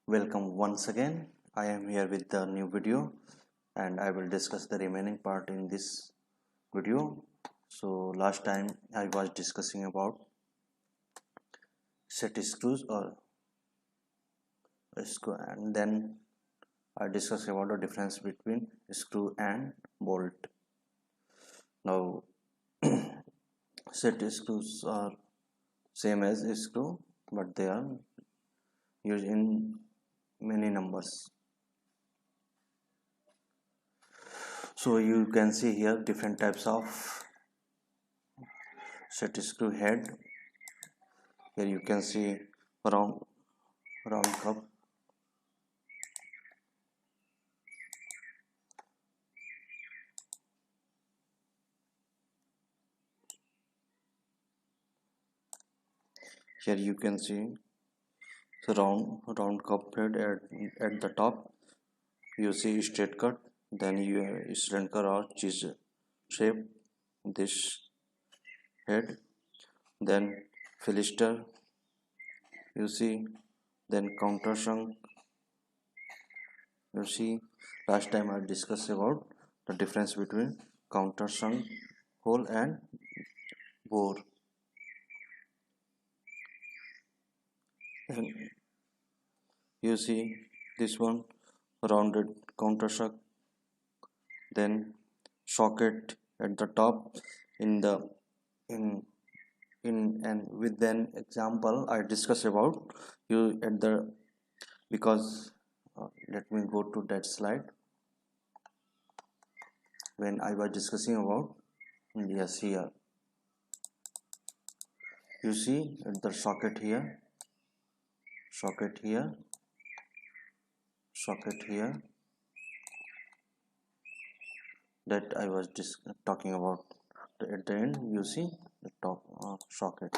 Welcome once again. I am here with the new video and I will discuss the remaining part in this video. So last time I was discussing about set screws or screw, and then I discussed about the difference between screw and bolt. Now set screws are same as screw, but they are used in many numbers. So you can see here different types of set screw head. Here you can see round cup. Here you can see the round cup head at the top. You see straight cut, then you have student cut or cheese shape this head, then philister. You see, then countersunk. You see, last time I discussed about the difference between countersunk hole and bore. And you see this one rounded countersunk, then socket at the top in the in and with an example I discuss about you at the because let me go to that slide when I was discussing about. Yes, here you see at the socket here, socket here, socket here, that I was talking about. At the end you see the top socket.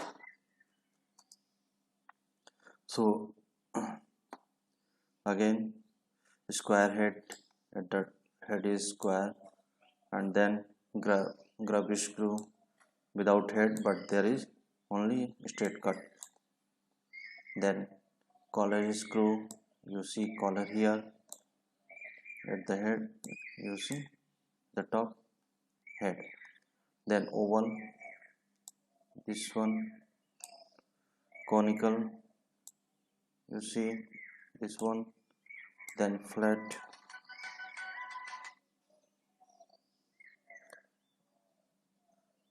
So again square head, at the head is square, and then grub screw without head but there is only straight cut. Then collar screw, you see collar here, at the head you see the top head. Then oval, this one conical, you see this one. Then flat,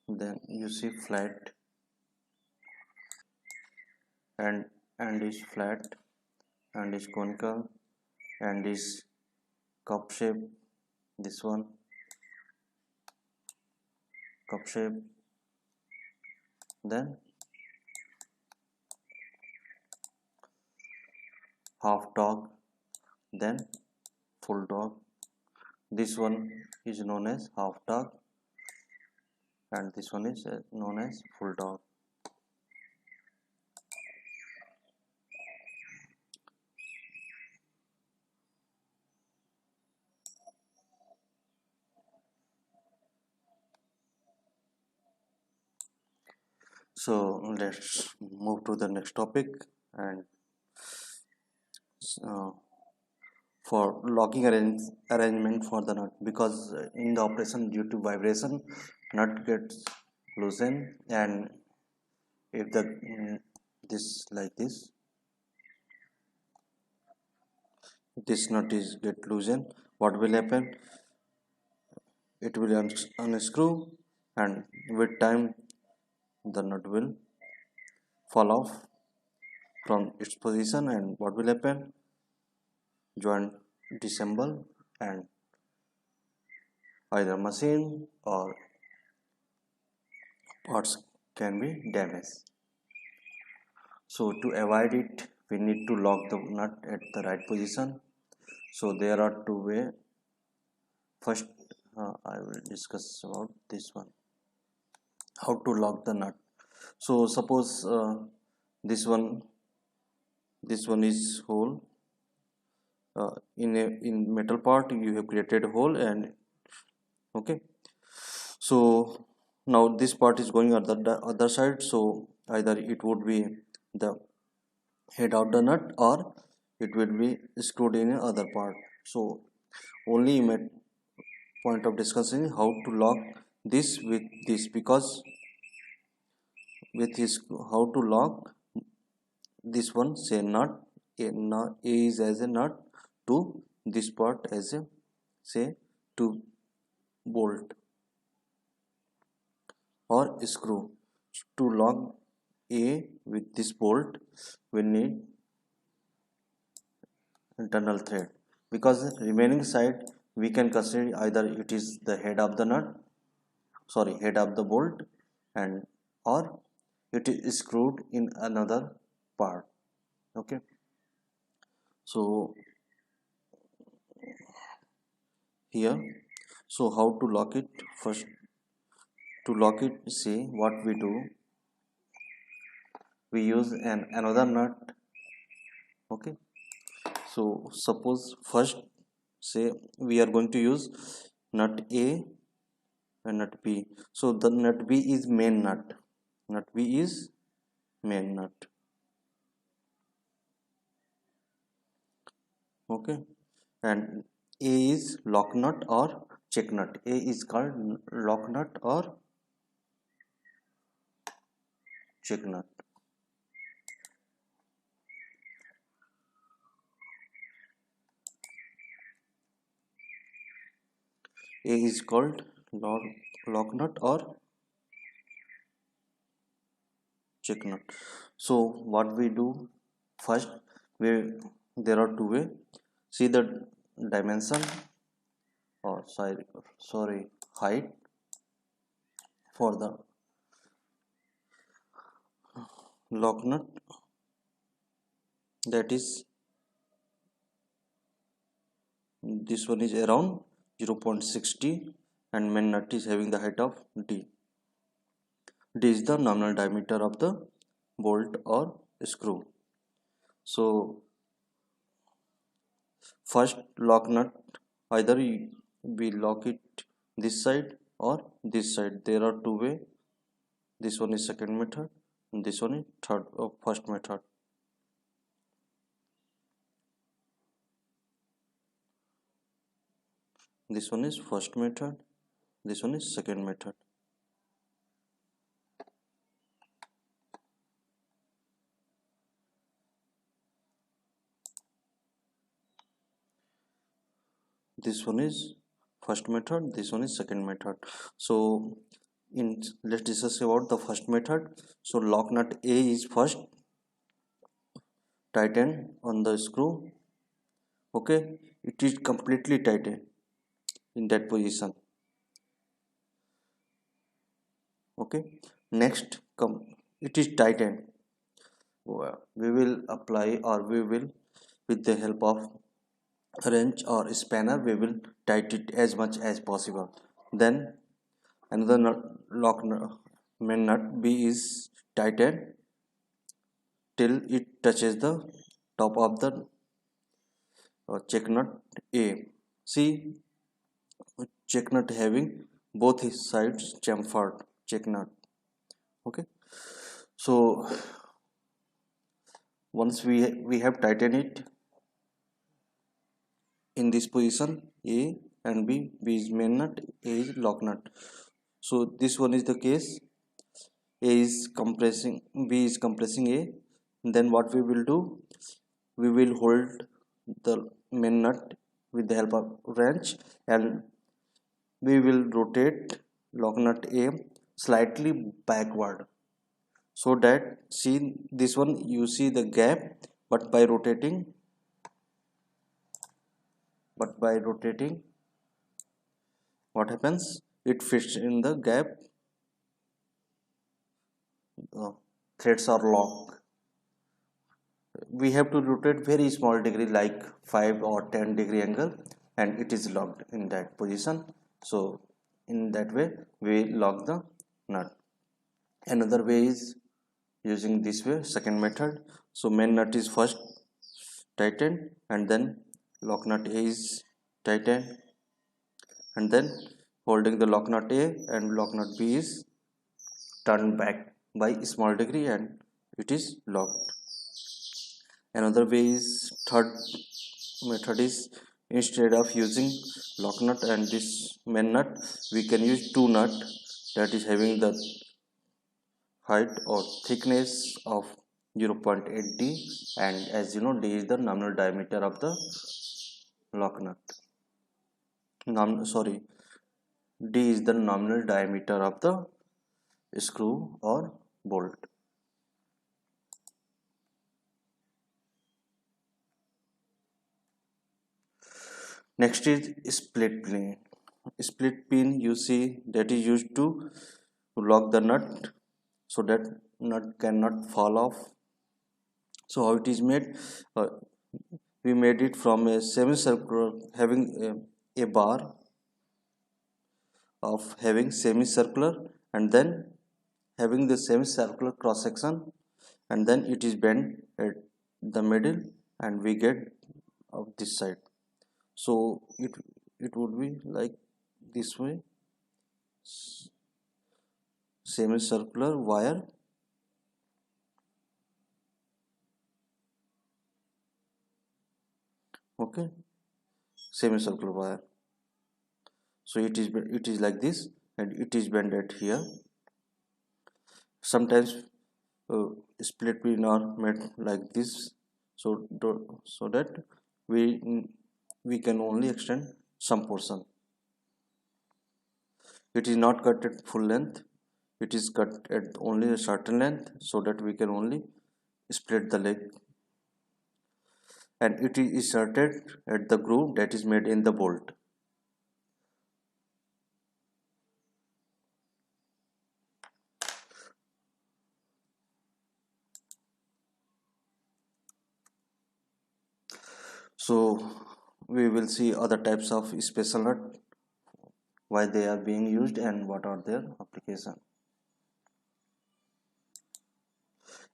then you see flat, and is flat, and is conical, and is cup shape, this one cup shape. Then half dog, then full dog. This one is known as half dog and this one is known as full dog. So let's move to the next topic. And for locking arrangement for the nut, because in the operation due to vibration nut gets loosened, and if the this like this nut is get loosened, what will happen? It will unscrew, and with time the nut will fall off from its position, and what will happen? Joint disassemble and either machine or parts can be damaged. So to avoid it, we need to lock the nut at the right position. So there are two ways. First, I will discuss about this one, how to lock the nut. So suppose this one is hole, in metal part you have created a hole, and okay, so now this part is going on the other side, so either it would be the head of the nut or it will be screwed in other part. So only point of discussion is how to lock this with this, because with this how to lock this one, say nut a is as a nut to this part as a, say, to bolt or screw. To lock a with this bolt we need internal thread, because remaining side we can consider either it is the head of the nut, sorry, head of the bolt, and or it is screwed in another part. Okay, so here, so how to lock it? First, to lock it, see what we do, we use another nut. Okay, so suppose first, say we are going to use nut A and nut B. So the nut B is main nut, nut B is main nut. Okay, and A is lock nut or check nut. A is called lock nut or check nut. A is called lock nut or check nut. So what we do first, we there are two way. See the dimension, or sorry height for the lock nut, that is, this one is around 0.60 and main nut is having the height of D. D is the nominal diameter of the bolt or screw. So first lock nut, either we lock it this side or this side. There are two way. This one is second method and this one is first method. This one is first method, this one is second method. This one is first method, this one is second method. So let's discuss about the first method. So lock nut A is first tighten on the screw. Okay, it is completely tightened in that position. Okay, next come, it is tightened. We will apply, or we will, with the help of wrench or spanner, we will tighten it as much as possible. Then another main nut B is tightened till it touches the top of the check nut A. See, check nut having both his sides chamfered check nut. Okay, so once we have tightened it in this position, A and B is main nut, A is lock nut. So this one is the case, A is compressing, B is compressing A. Then what we will do, we will hold the main nut with the help of wrench, and we will rotate lock nut A slightly backward, so that, see this one, you see the gap, but by rotating what happens, it fits in the gap. Threads are locked. We have to rotate very small degree, like 5 or 10 degree angle, and it is locked in that position. So in that way we lock the nut. Another way is using this way, second method. So main nut is first tightened, and then lock nut A is tightened, and then holding the lock nut A and lock nut B is turned back by small degree, and it is locked. Another way is third method is, instead of using lock nut and this main nut, we can use two nut that is having the height or thickness of 0.8 d, and as you know, d is the nominal diameter of the lock nut. Sorry, d is the nominal diameter of the screw or bolt. Next is split pin. Split pin, you see, that is used to lock the nut so that nut cannot fall off. So how it is made? Uh, we made it from a semicircular, having a bar of having semicircular, and then having the semicircular cross section, and then it is bent at the middle, and we get of this side. So it would be like this way, semicircular wire, okay, semicircular wire. So it is like this, and it is bent at here. Sometimes split pin are made like this, so so that we we can only extend some portion. It is not cut at full length, it is cut at only a certain length so that we can only split the leg, and it is inserted at the groove that is made in the bolt. So we will see other types of special nut, why they are being used and what are their application.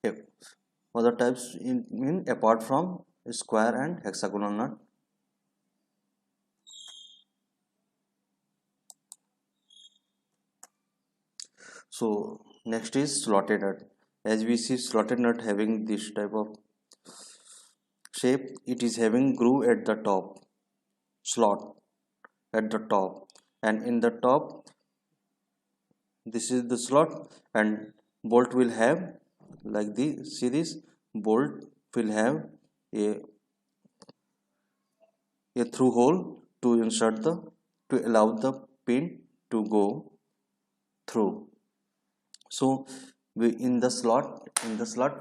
Yep. Other types in apart from square and hexagonal nut. So next is slotted nut. As we see, slotted nut having this type of shape, it is having groove at the top, slot at the top, and in the top this is the slot, and bolt will have like the, see this, bolt will have a through hole to insert the, to allow the pin to go through. So we in the slot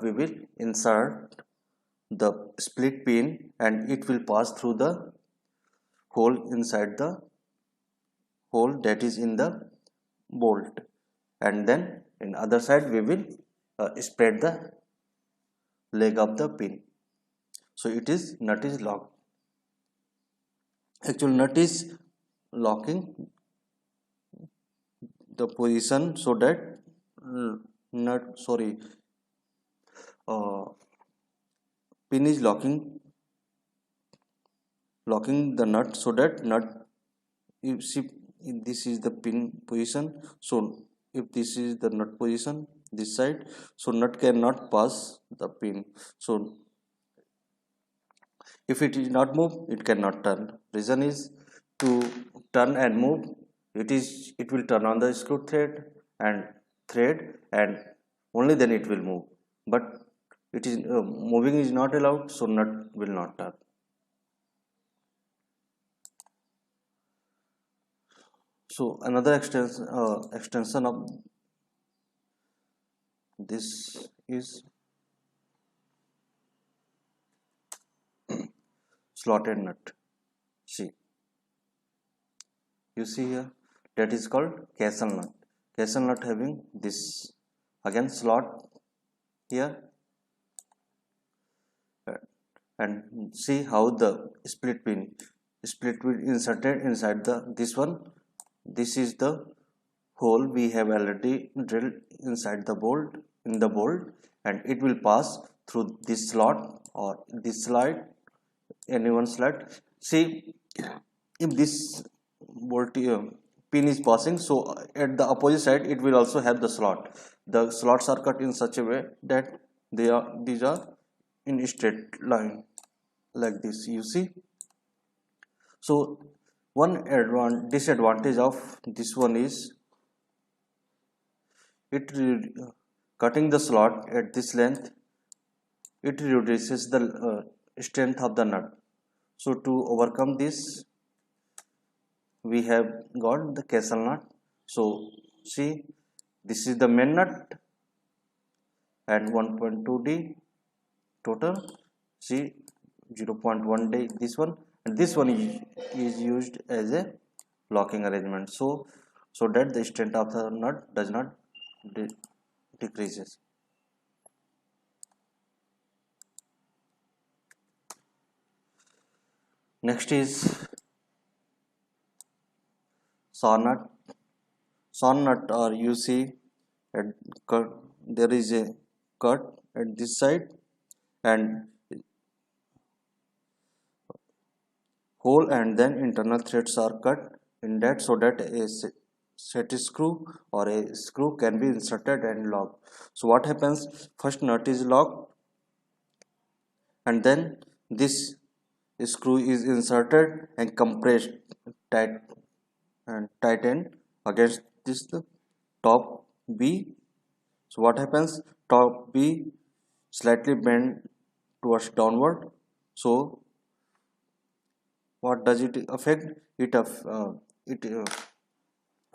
we will insert the split pin, and it will pass through the hole inside the hole that is in the bolt, and then in other side we will spread the leg of the pin. So it is, nut is locked. Actually nut is locking the position so that nut, sorry, uh, pin is locking the nut so that nut, you see, if this is the pin position, so if this is the nut position this side, so nut cannot pass the pin. So if it is not move, it cannot turn. Reason is, to turn and move, it will turn on the screw thread, and only then it will move, but it is moving is not allowed, so nut will not turn. So another extension of this is slotted nut. See, you see here, that is called castle nut. Castle nut having this again slot here, and see how the split pin inserted inside the this one. This is the hole we have already drilled inside the bolt, in the bolt, and it will pass through this slot or this slide, any one slot. See, if this bolt pin is passing, so at the opposite side it will also have the slot. The slots are cut in such a way that these are in straight line like this, you see. So one disadvantage of this one is cutting the slot at this length, it reduces the strength of the nut. So to overcome this, we have got the castle nut. So see, this is the main nut and 1.2D total. See, 0.1D this one, and this one is used as a locking arrangement. So that the strength of the nut does not decreases. Next is saw nut. Saw nut, or you see at cut, there is a cut at this side and hole, and then internal threads are cut in that, so that a set screw or a screw can be inserted and locked. So what happens, first nut is locked and then this screw is inserted and compressed tight and tightened against this the top B. So what happens, top B slightly bend towards downward. So what does it affect, it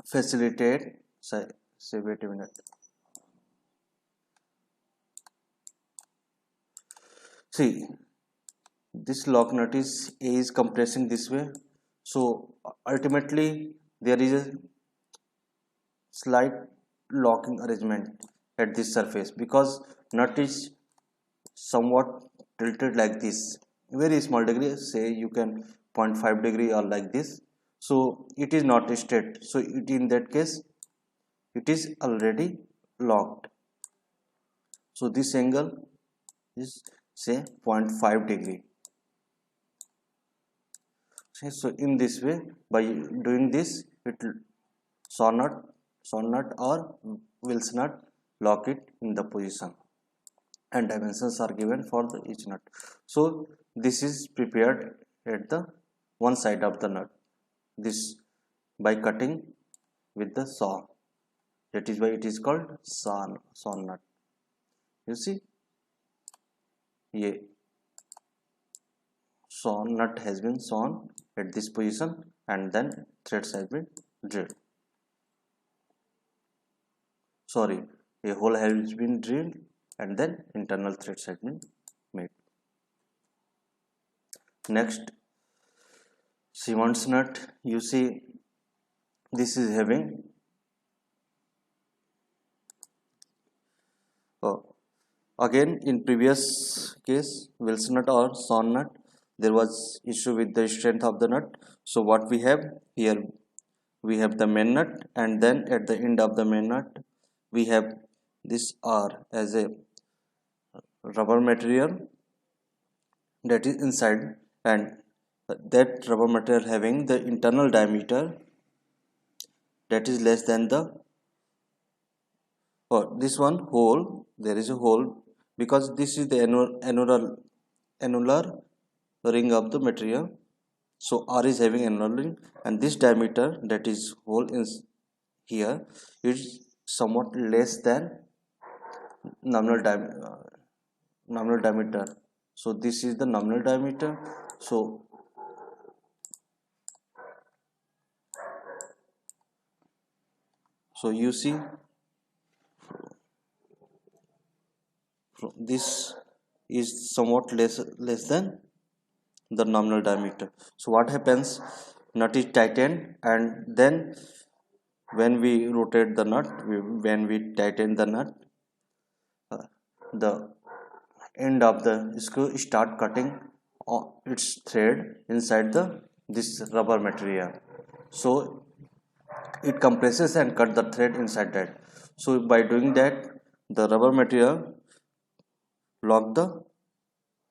facilitate, say wait a minute, see, this lock nut is compressing this way. So ultimately there is a slight locking arrangement at this surface, because nut is somewhat tilted like this, very small degree, say you can 0.5 degree or like this. So it is not straight, so it, in that case it is already locked. So this angle is say 0.5 degree. Okay, so in this way, by doing this, it saw nut or Wills nut lock it in the position, and dimensions are given for each nut. So this is prepared at the one side of the nut, this by cutting with the saw. That is why it is called saw nut. You see, yeah, saw nut has been sawn at this position and then threads has been drilled. Sorry, a hole has been drilled and then internal threads have been made. Next, Siemens nut. You see, this is having again in previous case Wilson nut or sawn nut, there was issue with the strength of the nut. So what we have here, we have the main nut, and then at the end of the main nut we have this R as a rubber material that is inside, and that rubber material having the internal diameter that is less than the this one hole, there is a hole because this is the annular ring of the material. So R is having annular ring, and this diameter that is hole is here is somewhat less than nominal diameter. So this is the nominal diameter. So you see, this is somewhat less than the nominal diameter. So what happens, nut is tightened, and then when we rotate the nut, when we tighten the nut, the end of the screw start cutting its thread inside this rubber material. So it compresses and cut the thread inside that. So by doing that, the rubber material lock the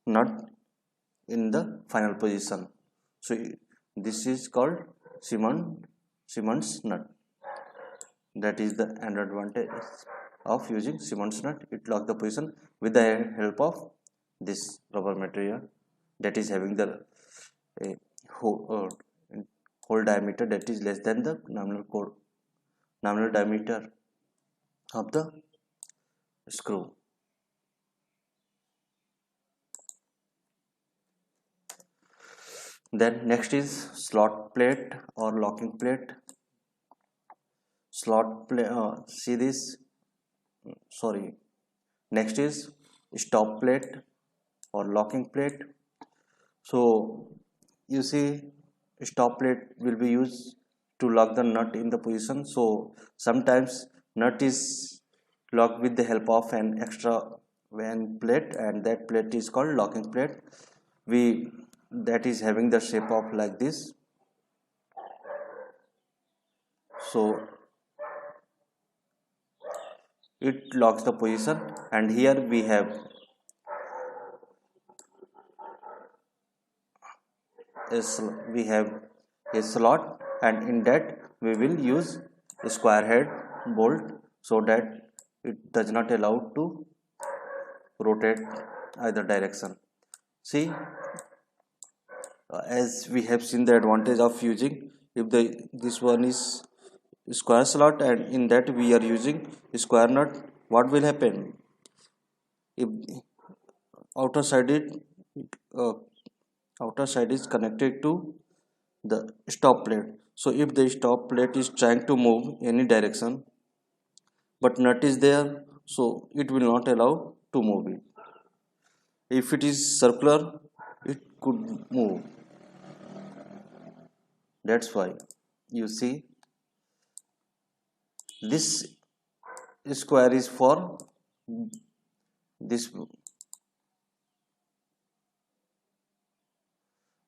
nut in the final position. So this is called Siemens nut. That is the advantage of using Siemens nut. It lock the position with the help of this rubber material that is having the a hole diameter that is less than the nominal diameter of the screw. Then next is slot plate or locking plate. Slot plate, see this, sorry. Next is stop plate or locking plate. So you see, stop plate will be used to lock the nut in the position. So sometimes nut is locked with the help of an extra van plate, and that plate is called locking plate. We that is having the shape of like this. So it locks the position, and here we have a slot, and in that we will use a square head bolt so that it does not allow to rotate either direction. See, as we have seen the advantage of using, if the this one is square slot and in that we are using square nut, what will happen if outer side it uh, outer side is connected to the stop plate. So if the stop plate is trying to move any direction but nut is there, so it will not allow to move it. If it is circular, it could move. That's why you see this square is for this.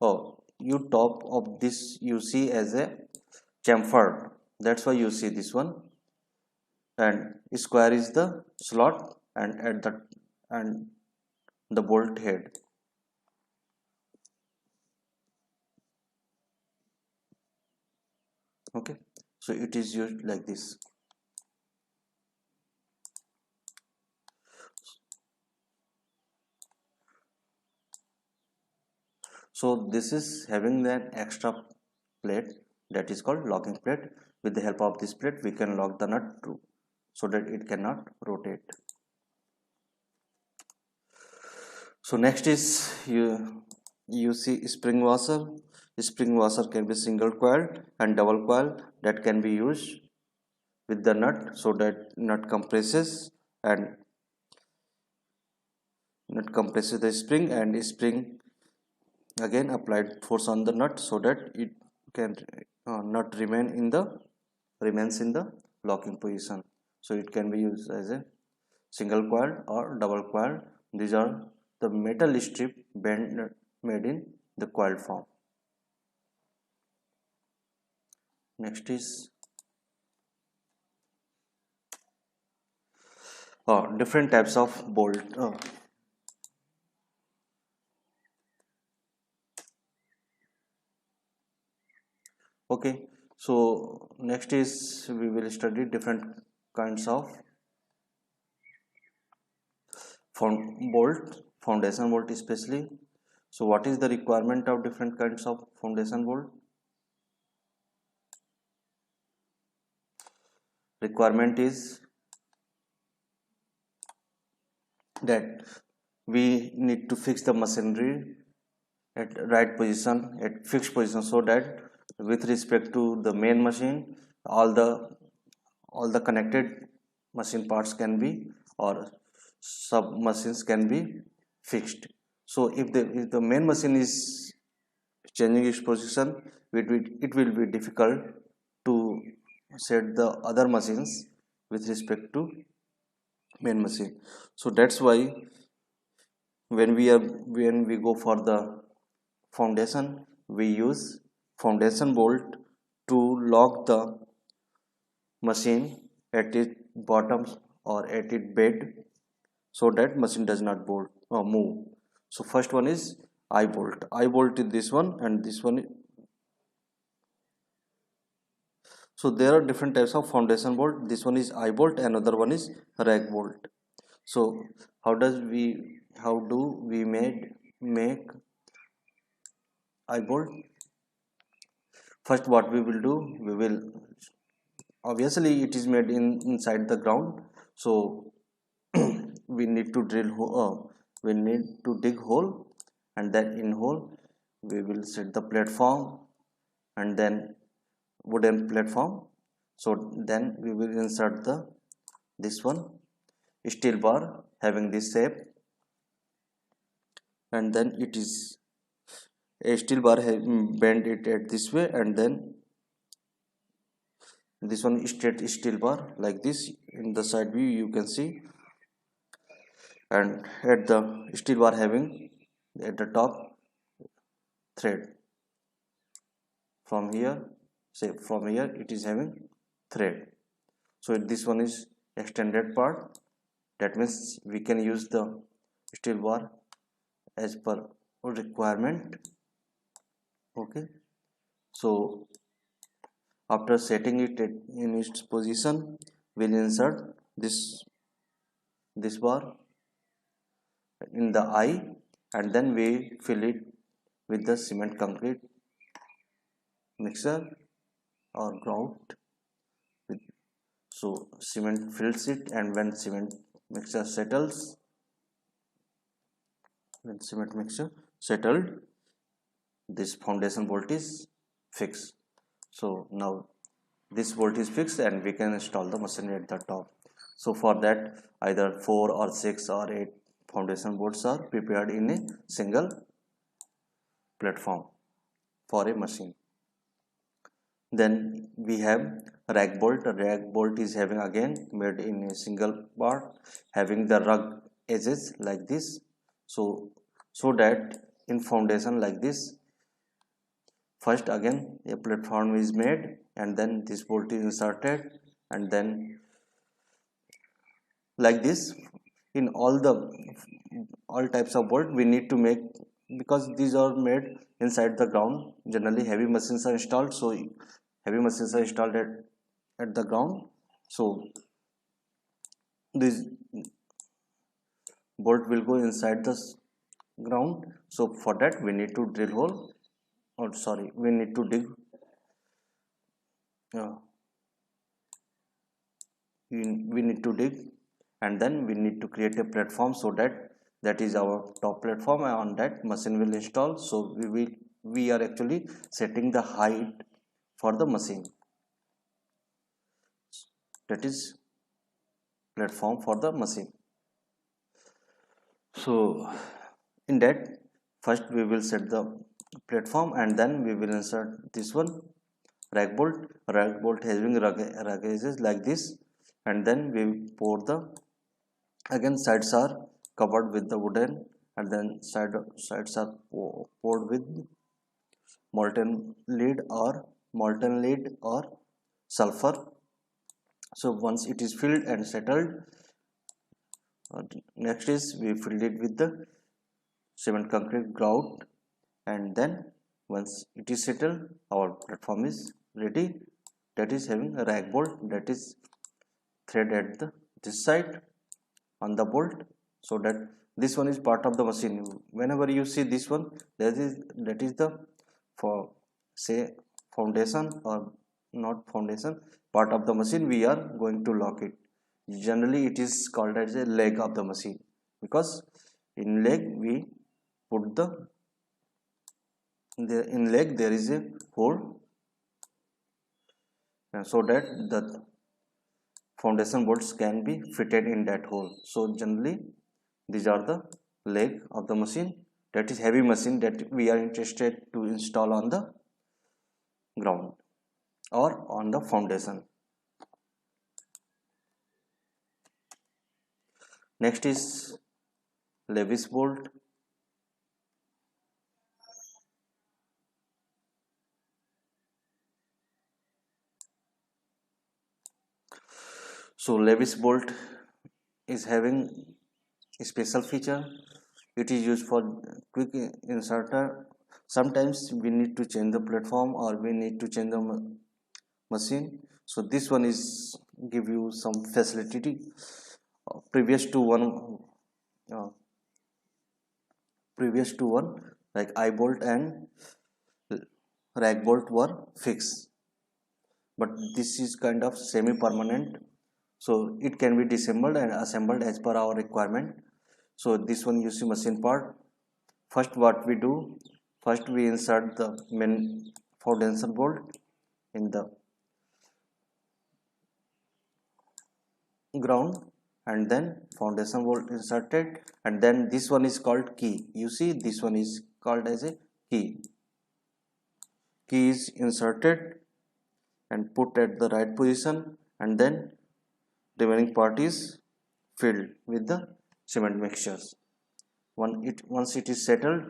Oh, you top of this you see as a chamfered, that's why you see this one, and square is the slot and at the and the bolt head. Okay, so it is used like this. So this is having an extra plate that is called locking plate. With the help of this plate we can lock the nut too, so that it cannot rotate. So next is you see spring washer. Spring washer can be single coil and double coil that can be used with the nut, so that nut compresses the spring, and spring again applied force on the nut so that it can nut remains in the locking position. So it can be used as a single coil or double coil. These are the metal strip made in the coil form. Next is different types of bolt. Okay, so next is we will study different kinds of foundation bolt especially. So what is the requirement of different kinds of foundation bolt? Requirement is that we need to fix the machinery at right position, at fixed position, so that with respect to the main machine, all the connected machine parts can be, or sub machines can be fixed. So if the main machine is changing its position, it will be difficult to set the other machines with respect to main machine. So that's why when we go for the foundation, we use foundation bolt to lock the machine at its bottom or at its bed, so that machine does not move. So first one is eye bolt is this one, and this one so there are different types of foundation bolt. This one is eye bolt, another one is rag bolt. So how does we how do we make eye bolt? First, what we will do, we will obviously it is made inside the ground, so we need to we need to dig hole, and then in hole we will set the platform, and then wooden platform. So then we will insert the this one steel bar having this shape, and then it is a steel bar bend it at this way, and then this one straight steel bar like this. In the side view you can see, and at the steel bar having at the top thread. From here, say from here it is having thread, so this one is extended part. That means we can use the steel bar as per requirement. Okay, so after setting it in its position, we'll insert this bar in the eye, and then we fill it with the cement concrete mixture or grout. So cement fills it, and when cement mixture settles, this foundation bolt is fixed. So now this bolt is fixed, and we can install the machinery at the top. So for that, either 4 or 6 or 8 foundation bolts are prepared in a single platform for a machine. Then we have rag bolt. A rag bolt is having again made in a single part, having the rug edges like this, so that in foundation like this, first again a platform is made, and then this bolt is inserted, and then like this in all types of bolt we need to make, because these are made inside the ground. Generally heavy machines are installed, so heavy machines are installed at the ground, so this bolt will go inside the ground. So for that we need to drill hole, or sorry, we need to dig uh, we need to dig, and then we need to create a platform, so that is our top platform, and on that machine will install. So we are actually setting the height for the machine, that is platform for the machine. So in that, first we will set the platform, and then we will insert this one rag bolt having rug edges like this, and then we pour the, again sides are covered with the wooden, and then sides are poured with molten lead or sulfur. So once it is filled and settled, next is we filled it with the cement concrete grout, and then once it is settled, our platform is ready. That is having a rag bolt, that is thread at this side on the bolt, so that this one is part of the machine. Whenever you see this one, that is the, for say foundation or not foundation, part of the machine, we are going to lock it. Generally it is called as a leg of the machine, because in leg we put in leg there is a hole, so that the foundation bolts can be fitted in that hole. So generally these are the leg of the machine, that is heavy machine that we are interested to install on the ground or on the foundation. Next is Levis bolt. So Levis bolt is having a special feature. It is used for quick inserter. Sometimes we need to change the platform, or we need to change the machine. So this one is give you some facility previous to one previous to one, like eye bolt and rag bolt were fixed, but this is kind of semi permanent, so it can be disassembled and assembled as per our requirement. So this one you see machine part. First what we do, first we insert the main foundation bolt in the ground, and then foundation bolt inserted, and then this one is called key. You see this one is called as a key is inserted and put at the right position, and then remaining part is filled with the cement mixtures. Once it is settled,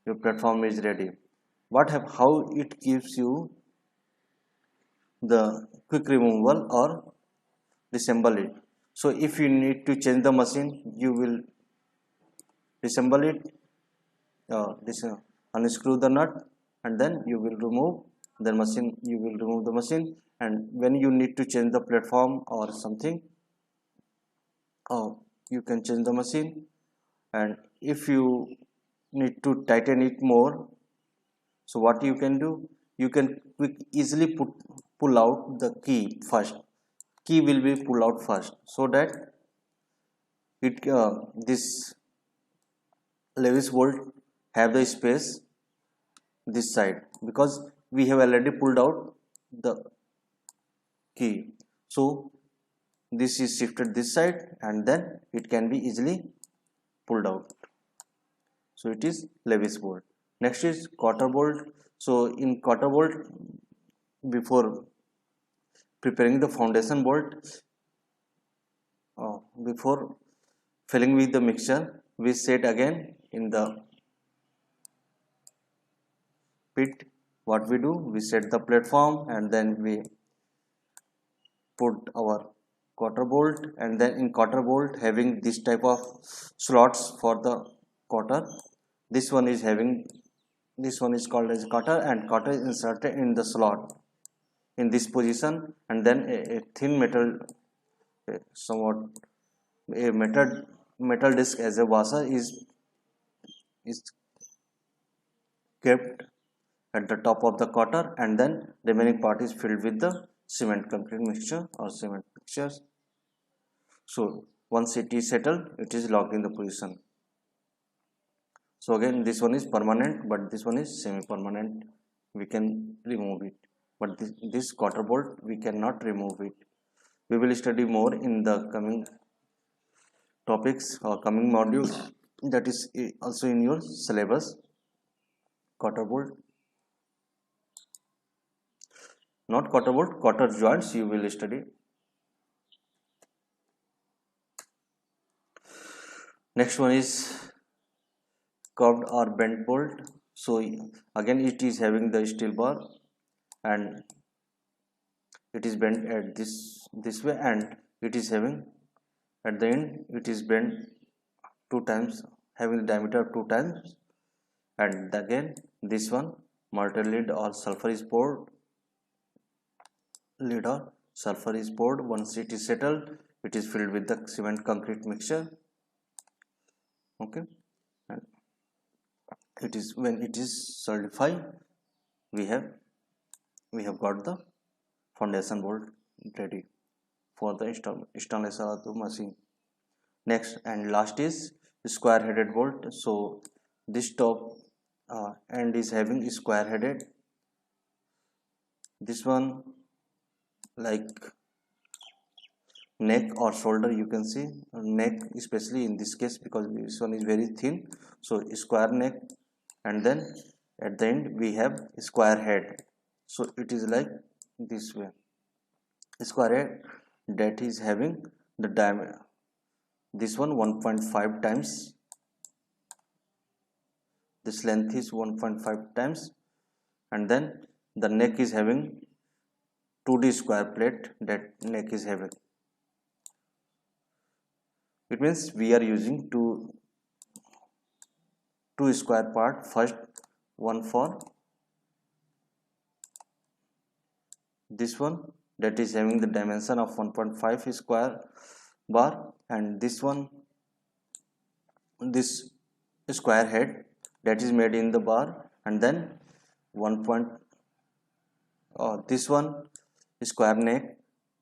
your platform is ready. How it gives you the quick removal or disassemble it. So if you need to change the machine, you will disassemble it, unscrew the nut, and then you will remove the machine. And when you need to change the platform or something, you can change the machine. And if you need to tighten it more, so what you can do, you can easily pull out the key first. Key will be pulled out first, so that this Lewis bolt have the space this side, because we have already pulled out the key. So this is shifted this side, and then it can be easily pulled out. So it is Lewis bolt. Next is cotter bolt. So in cotter bolt, before preparing the foundation bolt, before filling with the mixture, we set again in the pit. What we do, we set the platform, and then we put our cotter bolt, and then in cotter bolt having this type of slots for the cotter. This one is called as cutter, and cutter is inserted in the slot in this position, and then a thin metal, somewhat a metal disc as a washer is kept at the top of the cutter, and then remaining part is filled with the cement concrete mixture or cement mixtures. So once it is settled, it is locked in the position. So again, this one is permanent, but this one is semi-permanent. We can remove it, but this cotter bolt we cannot remove it. We will study more in the coming topics or coming modules, that is also in your syllabus. Cotter bolt, not cotter bolt, cotter joints you will study. Next one is curved or bent bolt. So again, it is having the steel bar, and it is bent at this way, and it is having at the end, it is bent 2 times, having the diameter 2 times, and again this one molten lead or sulfur is poured. Once it is settled, it is filled with the cement concrete mixture. Okay, and it is when it is solidified, we have got the foundation bolt ready for the installation of the machine. Next and last is square headed bolt. So this top end is having square headed. This one like neck or shoulder, you can see neck, especially in this case because this one is very thin, so square neck, and then at the end we have square head. So it is like this way, square head, that is having the diameter, this one 1.5 times, this length is 1.5 times, and then the neck is having 2D square plate, that neck is having. It means we are using two square part, first one for this one that is having the dimension of 1.5 square bar, and this one, this square head that is made in the bar, and then one point this one square neck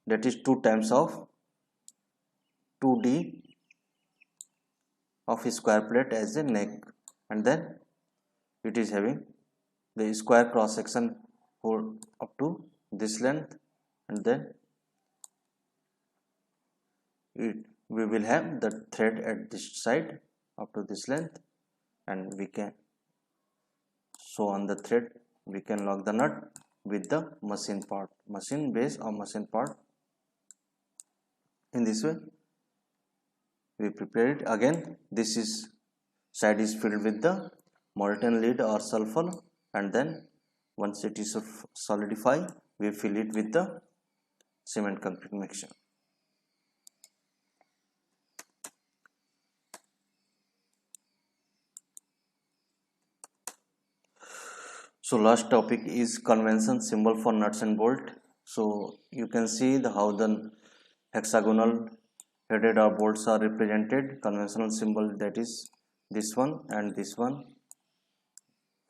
that is 2 times of 2d of square plate as a neck, and then it is having the square cross section for up to this length, and then we will have the thread at this side up to this length, and we can so on the thread we can lock the nut with the machine base or machine part. In this way we prepare it. Again, this is side is filled with the molten lead or sulfur, and then once it is solidified we fill it with the cement concrete mixture. So last topic is convention symbol for nuts and bolt. So you can see how the hexagonal headed or bolts are represented. Conventional symbol, that is this one and this one.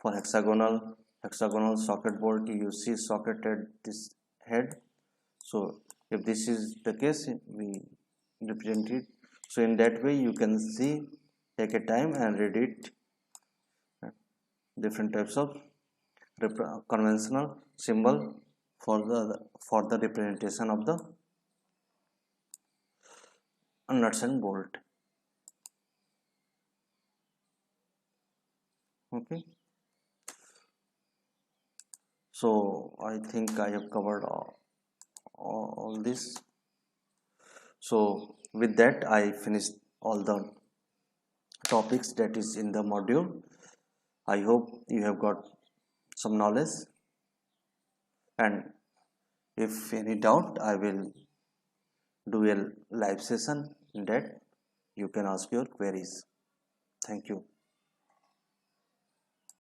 For hexagonal socket bolt, you see socket at this head. So if this is the case, we represent it. So in that way you can see, take a time and read it, different types of conventional symbol for the representation of the nuts and bolt. Okay, so I think I have covered all this. So with that I finished all the topics that is in the module. I hope you have got some knowledge, and if any doubt I will do a live session in that you can ask your queries. Thank you.